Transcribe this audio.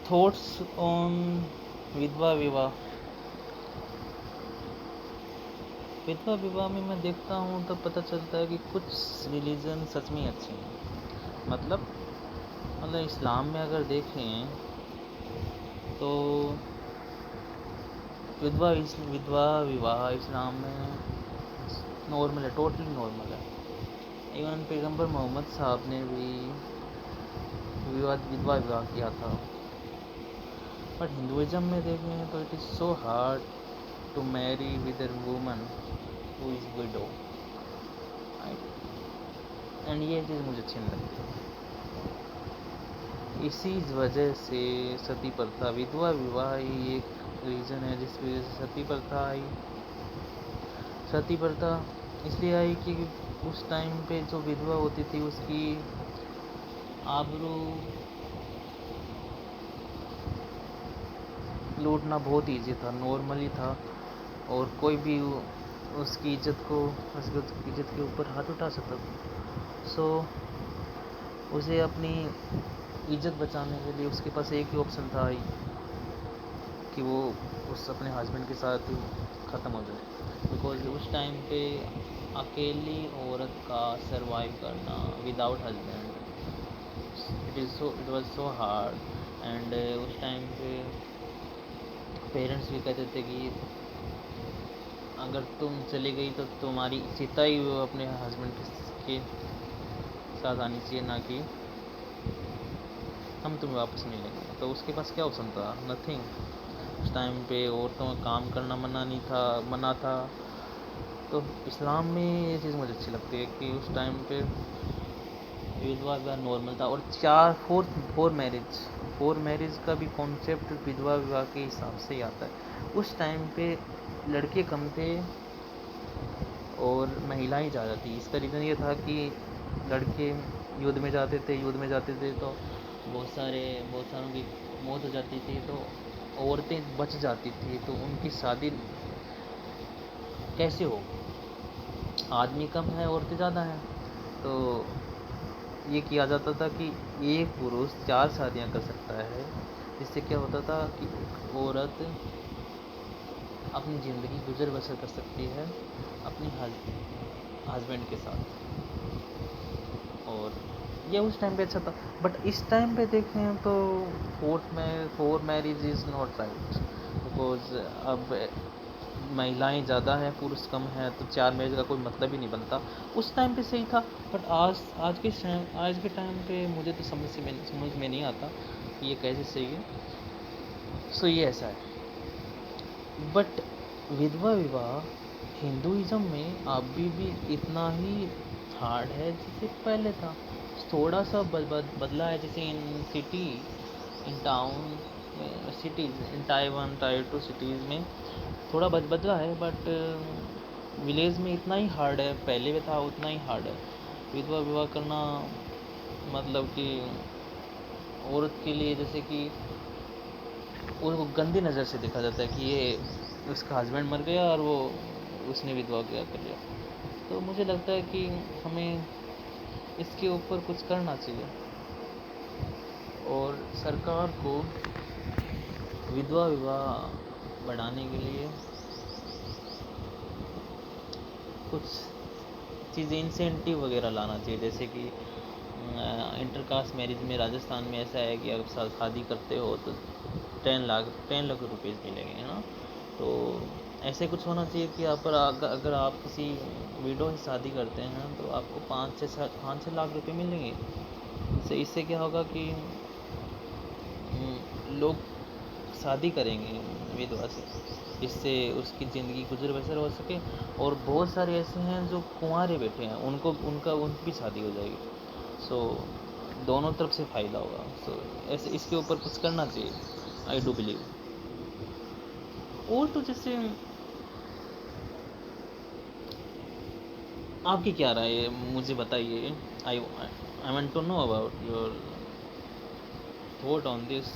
Thoughts on विधवा विवाह। विधवा विवाह में मैं देखता हूँ तब पता चलता है कि कुछ रिलीजन सच में अच्छे हैं। मतलब इस्लाम में अगर देखें तो विधवा विवाह इस्लाम में नॉर्मल है, टोटली नॉर्मल है। इवन पैगंबर मोहम्मद साहब ने भी विधवा विवाह किया था। बट हिंदुइज्म में देखें तो it is so hard to marry with a woman who is widow, and ये चीज़ मुझे अच्छी नहीं लगती। इसी वजह से सती प्रथा, विधवा विवाह ही एक रीज़न है जिस वजह से सती प्रथा आई। सती प्रथा इसलिए आई कि उस टाइम पे जो विधवा होती थी उसकी आबरू लूटना बहुत ईजी था, नॉर्मली था, और कोई भी उसकी इज्जत के ऊपर हाथ उठा सकता था। सो उसे अपनी इज्जत बचाने के लिए उसके पास एक ही ऑप्शन था कि वो उस अपने हस्बैंड के साथ ही ख़त्म हो जाए। बिकॉज उस टाइम पे अकेली औरत का सरवाइव करना without husband it was so hard. And उस टाइम पे पेरेंट्स भी कहते थे कि अगर तुम चली गई तो तुम्हारी चिता ही वो अपने हस्बैंड के साथ आनी चाहिए, ना कि हम तुम्हें वापस नहीं लेंगे। तो उसके पास क्या ऑप्शन था? नथिंग। उस टाइम पे औरतों में काम करना मना था। तो इस्लाम में ये चीज़ मुझे अच्छी लगती है कि उस टाइम पे विधवा विवाह नॉर्मल था। और फोर मैरिज का भी कॉन्सेप्ट विधवा विवाह के हिसाब से ही आता है। उस टाइम पे लड़के कम थे और महिलाएं ज़्यादा थी। इसका रीज़न ये था कि लड़के युद्ध में जाते थे तो बहुत सारों की मौत हो जाती थी, तो औरतें बच जाती थी, तो उनकी शादी कैसे हो? आदमी कम है, औरतें ज़्यादा हैं, तो ये किया जाता था कि एक पुरुष 4 शादियां कर सकता है। जिससे क्या होता था कि औरत अपनी ज़िंदगी गुजर बसर कर सकती है अपनी हस्बैंड के साथ। और ये उस टाइम पे अच्छा था। बट इस टाइम पे देखें तो four marriage is not right. Because अब महिलाएं ज़्यादा हैं, पुरुष कम हैं, तो 4 मैरिज का कोई मतलब ही नहीं बनता। उस टाइम पे सही था, बट आज के टाइम पे मुझे तो समझ में नहीं आता कि ये कैसे सही है। सो ये ऐसा है। बट विधवा विवाह हिंदुइज्म में अभी भी इतना ही हार्ड है जैसे पहले था। थोड़ा सा बदला है, जैसे in town cities, in tyre 2 cities में थोड़ा बदला है। बट विलेज में इतना ही हार्ड है, पहले भी था उतना ही हार्ड है विधवा विवाह करना। मतलब कि औरत के लिए जैसे कि उसको गंदी नज़र से देखा जाता है कि ये उसका हस्बैंड मर गया और वो उसने विधवा क्या कर लिया। तो मुझे लगता है कि हमें इसके ऊपर कुछ करना चाहिए, और सरकार को विधवा विवाह बढ़ाने के लिए कुछ चीज़ें इंसेंटिव वगैरह लाना चाहिए। जैसे कि इंटरकास्ट मैरिज में राजस्थान में ऐसा है कि अगर शादी करते हो तो 10 लाख रुपीज़ मिलेंगे, है ना। तो ऐसे कुछ होना चाहिए कि अगर आप किसी विडो से शादी करते हैं तो आपको 5-6 लाख रुपए मिलेंगे। इससे क्या होगा कि लोग शादी करेंगे विधवा से, जिससे उसकी ज़िंदगी गुजर बसर हो सके। और बहुत सारे ऐसे हैं जो कुंवारे बैठे हैं, उनकी भी शादी हो जाएगी। सो दोनों तरफ से फ़ायदा होगा। सो ऐसे इसके ऊपर कुछ करना चाहिए, आई डू बिलीव। और तो जैसे आपकी क्या राय है, मुझे बताइए। I want to know about your thought on this.